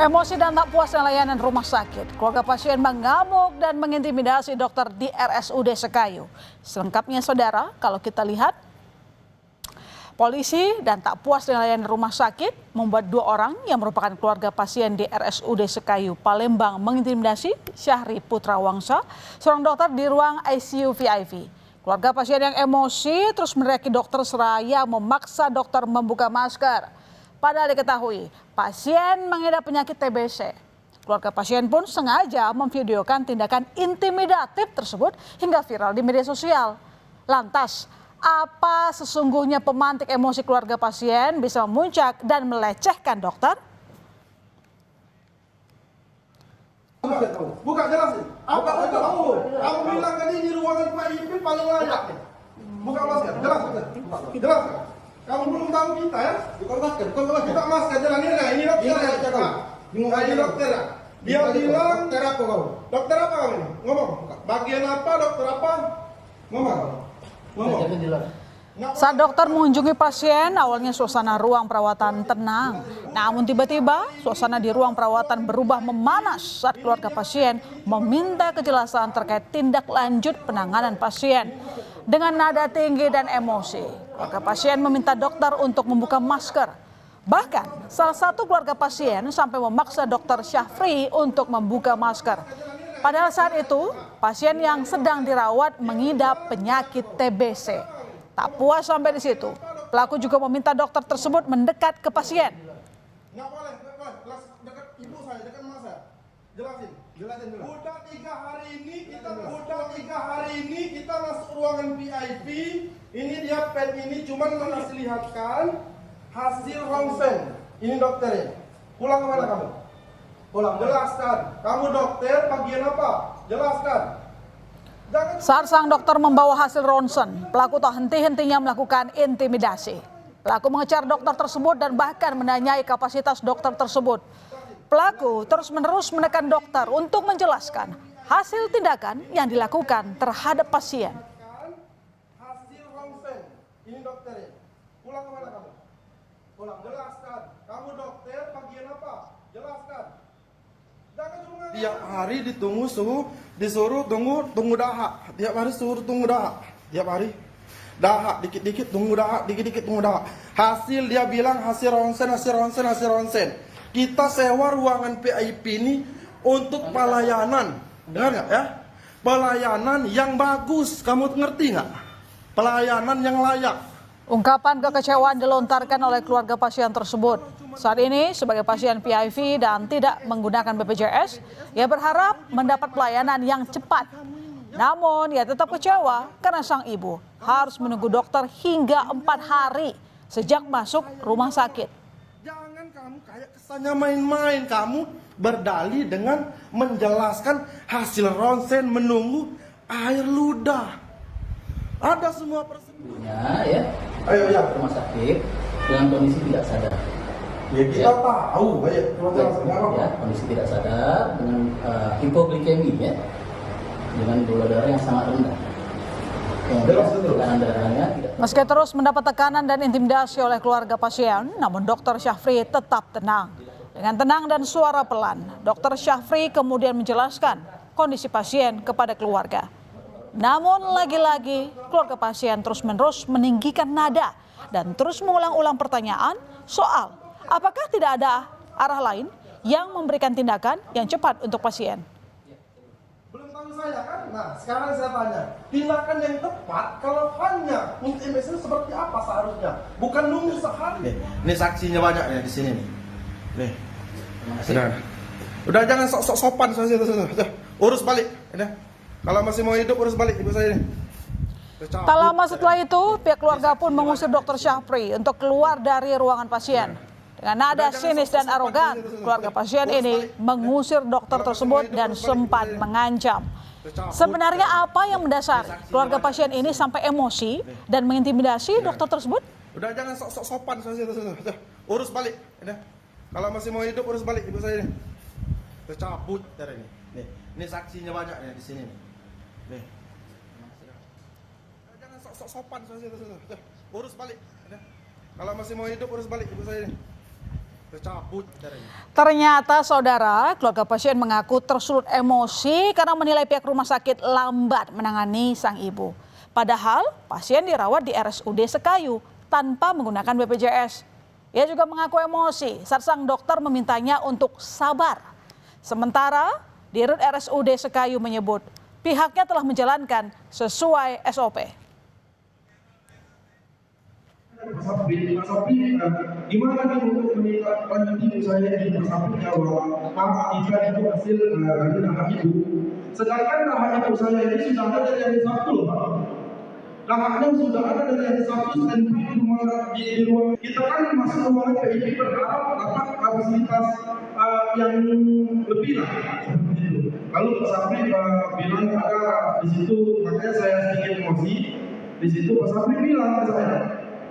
Emosi dan tak puasnya layanan rumah sakit, keluarga pasien mengamuk dan mengintimidasi dokter di RSUD Sekayu. Selengkapnya saudara, kalau kita lihat, polisi dan tak puas dengan layanan rumah sakit membuat dua orang yang merupakan keluarga pasien di RSUD Sekayu, Palembang mengintimidasi Syahri Putra Wangsa, seorang dokter di ruang ICU VIP. Keluarga pasien yang emosi terus meneriaki dokter seraya memaksa dokter membuka masker. Padahal diketahui pasien mengidap penyakit TBC. Keluarga pasien pun sengaja memvideokan tindakan intimidatif tersebut hingga viral di media sosial. Lantas, apa sesungguhnya pemantik emosi keluarga pasien bisa memuncak dan melecehkan dokter? Buka jelasin. Apa itu kamu? Kamu bilang tadi di ruangan Pak IP paling layak. Buka masker. Jelas. Kamu belum tahu kita ya? Buka masker. Buka masker. Jalan ini dokter. Ini dokter. Dia bilang dokter apa kamu? Dokter apa kamu? Ngomong. Bagian apa? Dokter apa? Ngomong. Saat dokter mengunjungi pasien, awalnya suasana ruang perawatan tenang. Namun tiba-tiba suasana di ruang perawatan berubah memanas saat keluarga pasien meminta kejelasan terkait tindak lanjut penanganan pasien. Dengan nada tinggi dan emosi, keluarga pasien meminta dokter untuk membuka masker. Bahkan salah satu keluarga pasien sampai memaksa dokter Syafri untuk membuka masker. Padahal saat itu pasien yang sedang dirawat mengidap penyakit TBC. Tak puas sampai di situ, pelaku juga meminta dokter tersebut mendekat ke pasien. Nggak boleh. Dekat ibu saya, dekat mama saya. Jelasin dulu. Udah 3 hari ini kita masuk ruangan VIP. Ini dia pen ini cuman mengasih lihatkan hasil ronsen. Ini dokternya. Pulang kemana kamu? Pulang. Jelaskan. Kamu dokter bagian apa? Jelaskan. Saat sang dokter membawa hasil ronsen, pelaku tak henti-hentinya melakukan intimidasi. Pelaku mengejar dokter tersebut dan bahkan menanyai kapasitas dokter tersebut. Pelaku terus-menerus menekan dokter untuk menjelaskan hasil tindakan yang dilakukan terhadap pasien. Hasil ronsen. Ini dokternya. Pulang kemana kamu? Pulang. Jelaskan. Kamu dokter bagian apa? Jelaskan. Tiap hari disuruh tunggu dahak. Tiap hari suruh tunggu dahak. Tiap hari dahak dikit-dikit tunggu dahak, dikit-dikit tunggu dahak. Hasil dia bilang hasil ronsen. Kita sewa ruangan PIP ini untuk pelayanan. Dengar nggak ya? Pelayanan yang bagus. Kamu ngerti nggak? Pelayanan yang layak. Ungkapan kekecewaan dilontarkan oleh keluarga pasien tersebut. Saat ini sebagai pasien PIV dan tidak menggunakan BPJS, ia berharap mendapat pelayanan yang cepat. Namun ia tetap kecewa karena sang ibu harus menunggu dokter hingga 4 hari sejak masuk rumah sakit. Jangan kamu kayak kesannya main-main. Kamu berdalih dengan menjelaskan hasil ronsen menunggu air ludah. Ada semua ya, ya. Rumah sakit dengan kondisi tidak sadar. Ya kita tahu, ya, kondisi tidak sadar dengan hipoglikemi ya, dengan gula darah yang sangat rendah. Meski terus mendapat tekanan dan intimidasi oleh keluarga pasien, namun dokter Syafri tetap tenang. Dengan tenang dan suara pelan, dokter Syafri kemudian menjelaskan kondisi pasien kepada keluarga. Namun lagi-lagi keluarga pasien terus-menerus meninggikan nada dan terus mengulang-ulang pertanyaan soal apakah tidak ada arah lain yang memberikan tindakan yang cepat untuk pasien. Belum tahu saya kan? Nah sekarang saya tanya, tindakan yang tepat kalau hanya intimidasi seperti apa seharusnya? Bukan nunggu sehari. Nih saksinya banyak ya di sini nih. Nih, udah jangan sok-sok sopan urus balik. Kalau masih mau hidup urus balik ibu saya ini. Tak lama setelah itu, pihak keluarga pun mengusir dokter Syafri untuk keluar dari ruangan pasien. Dengan nada sinis dan arogan, keluarga pasien ini mengusir dokter tersebut dan sempat mengancam. Sebenarnya apa yang mendasari keluarga pasien ini sampai emosi dan mengintimidasi dokter tersebut? Udah jangan sok-sok sopan urus balik. Kalau masih mau hidup urus balik ibu saya ini. Cabut dari ini. Nih saksinya banyak ya di sini nih. Jangan sok-sok sopan urus balik. Kalau masih mau hidup urus balik ibu saya ini. Tercabut caranya. Ternyata saudara, keluarga pasien mengaku tersulut emosi karena menilai pihak rumah sakit lambat menangani sang ibu. Padahal pasien dirawat di RSUD Sekayu tanpa menggunakan BPJS. Ia juga mengaku emosi saat sang dokter memintanya untuk sabar. Sementara Dirut RSUD Sekayu menyebut pihaknya telah menjalankan sesuai SOP. Mas Sapri, gimana nih untuk menindaklanjuti saya di Mas Sapri bahwa Pak Ika itu hasil dari dahak ibu. Sedangkan dahak ibu saya ini sudah ada dari hari Sabtu, Pak. Dahaknya sudah ada dari hari Sabtu dan di ruang kita kan masih ruangan PIP berharap dapat fasilitas yang lebih lah. Lalu Pak Sapri bilang ada di situ, makanya saya sedikit emosi. Di situ Pak Sapri bilang ke saya,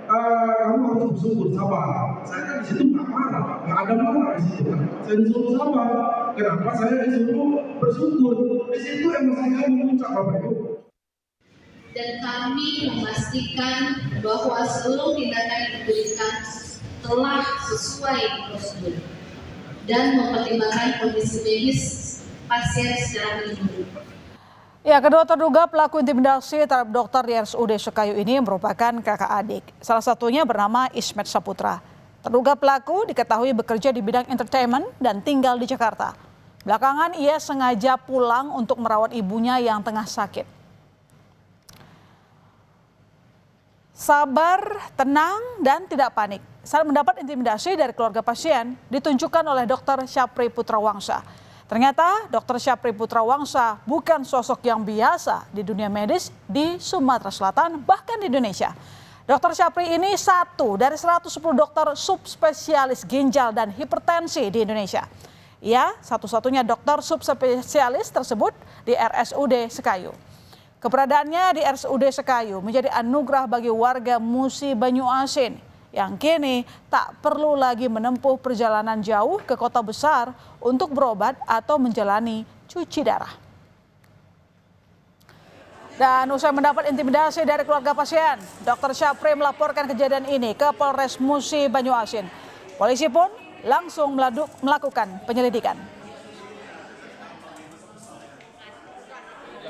kamu harus bersyukur, sabar. Saya kan di situ nggak marah, nggak ada marah di situ. Saya disuruh sabar. Kenapa saya disuruh bersyukur? Di situ emosi saya memuncak, Bapak Ibu. Dan kami memastikan bahwa seluruh tindakan yang diberikan telah sesuai prosedur dan mempertimbangkan kondisi medis pasien secara menyeluruh. Ya, kedua terduga pelaku intimidasi terhadap dokter di RSUD Sekayu ini merupakan kakak adik. Salah satunya bernama Ismet Saputra. Terduga pelaku diketahui bekerja di bidang entertainment dan tinggal di Jakarta. Belakangan ia sengaja pulang untuk merawat ibunya yang tengah sakit. Sabar, tenang, dan tidak panik saat mendapat intimidasi dari keluarga pasien ditunjukkan oleh Dr. Syapri Putra Wangsa. Ternyata Dr. Syapri Putra Wangsa bukan sosok yang biasa di dunia medis di Sumatera Selatan, bahkan di Indonesia. Dr. Syapri ini satu dari 110 dokter subspesialis ginjal dan hipertensi di Indonesia. Ia satu-satunya dokter subspesialis tersebut di RSUD Sekayu. Keberadaannya di RSUD Sekayu menjadi anugerah bagi warga Musi Banyuasin yang kini tak perlu lagi menempuh perjalanan jauh ke kota besar untuk berobat atau menjalani cuci darah. Dan usai mendapat intimidasi dari keluarga pasien, Dr. Syapri melaporkan kejadian ini ke Polres Musi Banyuasin. Polisi pun langsung melakukan penyelidikan.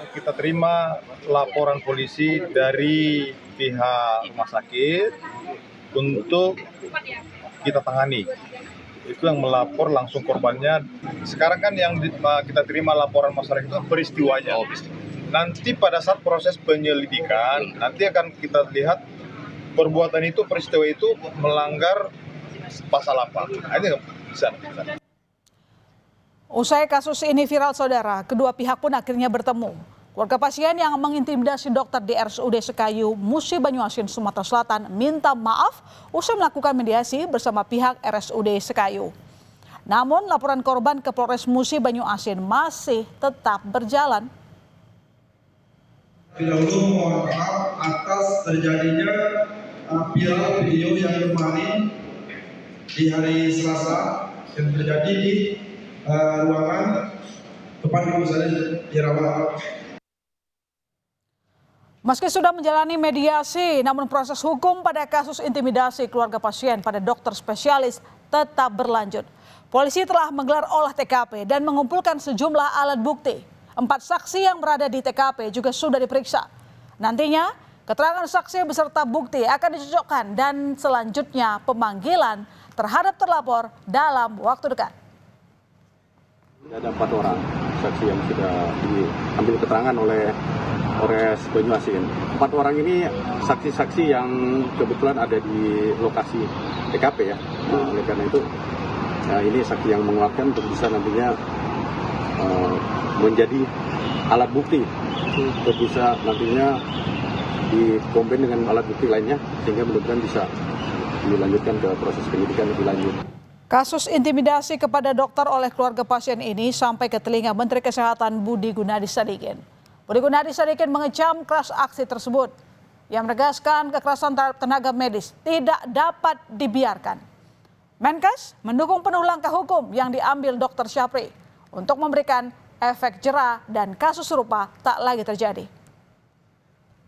Kita terima laporan polisi dari pihak rumah sakit untuk kita tangani. Itu yang melapor langsung korbannya. Sekarang kan yang kita terima laporan masyarakat itu peristiwanya. Nanti pada saat proses penyelidikan, nanti akan kita lihat perbuatan itu, peristiwa itu melanggar pasal apa. Ini bisa. Usai kasus ini viral saudara, kedua pihak pun akhirnya bertemu. Keluarga pasien yang mengintimidasi dokter di RSUD Sekayu, Musi Banyuasin, Sumatera Selatan minta maaf usai melakukan mediasi bersama pihak RSUD Sekayu. Namun laporan korban ke Polres Musi Banyuasin masih tetap berjalan. Dahulu mohon maaf atas terjadinya viral video yang kemarin di hari Selasa yang terjadi di ruangan tempat ibu saya dirawat. Meski sudah menjalani mediasi, namun proses hukum pada kasus intimidasi keluarga pasien pada dokter spesialis tetap berlanjut. Polisi telah menggelar olah TKP dan mengumpulkan sejumlah alat bukti. 4 saksi yang berada di TKP juga sudah diperiksa. Nantinya, keterangan saksi beserta bukti akan dicocokkan dan selanjutnya pemanggilan terhadap terlapor dalam waktu dekat. Ada 4 orang saksi yang sudah diambil keterangan oleh Polres Banyuasin. 4 orang ini saksi-saksi yang kebetulan ada di lokasi TKP ya. Nah, oleh karena itu, ini saksi yang menguatkan untuk bisa nantinya menjadi alat bukti untuk bisa nantinya dikombin dengan alat bukti lainnya sehingga mudah-mudahan bisa dilanjutkan ke proses penyidikan lebih lanjut. Kasus intimidasi kepada dokter oleh keluarga pasien ini sampai ke telinga Menteri Kesehatan Budi Gunadi Sadikin. Budi Gunadi Sadikin mengecam keras aksi tersebut yang menegaskan kekerasan terhadap tenaga medis tidak dapat dibiarkan. Menkes mendukung penuh langkah hukum yang diambil Dr. Syapri untuk memberikan efek jera dan kasus serupa tak lagi terjadi.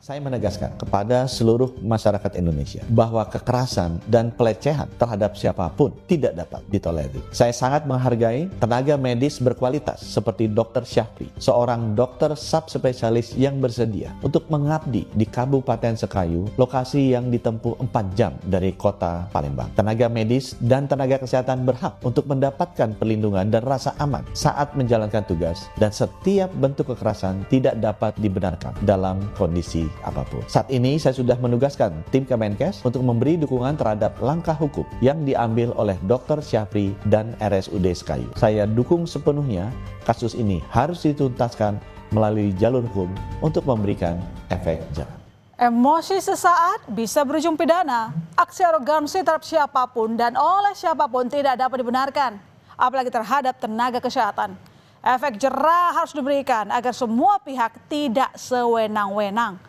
Saya menegaskan kepada seluruh masyarakat Indonesia bahwa kekerasan dan pelecehan terhadap siapapun tidak dapat ditolerir. Saya sangat menghargai tenaga medis berkualitas seperti Dr. Syafri, seorang dokter subspesialis yang bersedia untuk mengabdi di Kabupaten Sekayu, lokasi yang ditempuh 4 jam dari kota Palembang. Tenaga medis dan tenaga kesehatan berhak untuk mendapatkan perlindungan dan rasa aman saat menjalankan tugas, dan setiap bentuk kekerasan tidak dapat dibenarkan dalam kondisi apapun. Saat ini saya sudah menugaskan tim Kemenkes untuk memberi dukungan terhadap langkah hukum yang diambil oleh Dr. Syafri dan RSUD Sekayu. Saya dukung sepenuhnya kasus ini harus dituntaskan melalui jalur hukum untuk memberikan efek jerah. Emosi sesaat bisa berujung pidana. Aksi arogansi terhadap siapapun dan oleh siapapun tidak dapat dibenarkan, apalagi terhadap tenaga kesehatan. Efek jerah harus diberikan agar semua pihak tidak sewenang-wenang.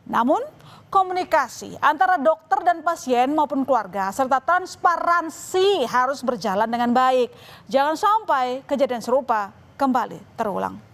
Namun, komunikasi antara dokter dan pasien maupun keluarga serta transparansi harus berjalan dengan baik. Jangan sampai kejadian serupa kembali terulang.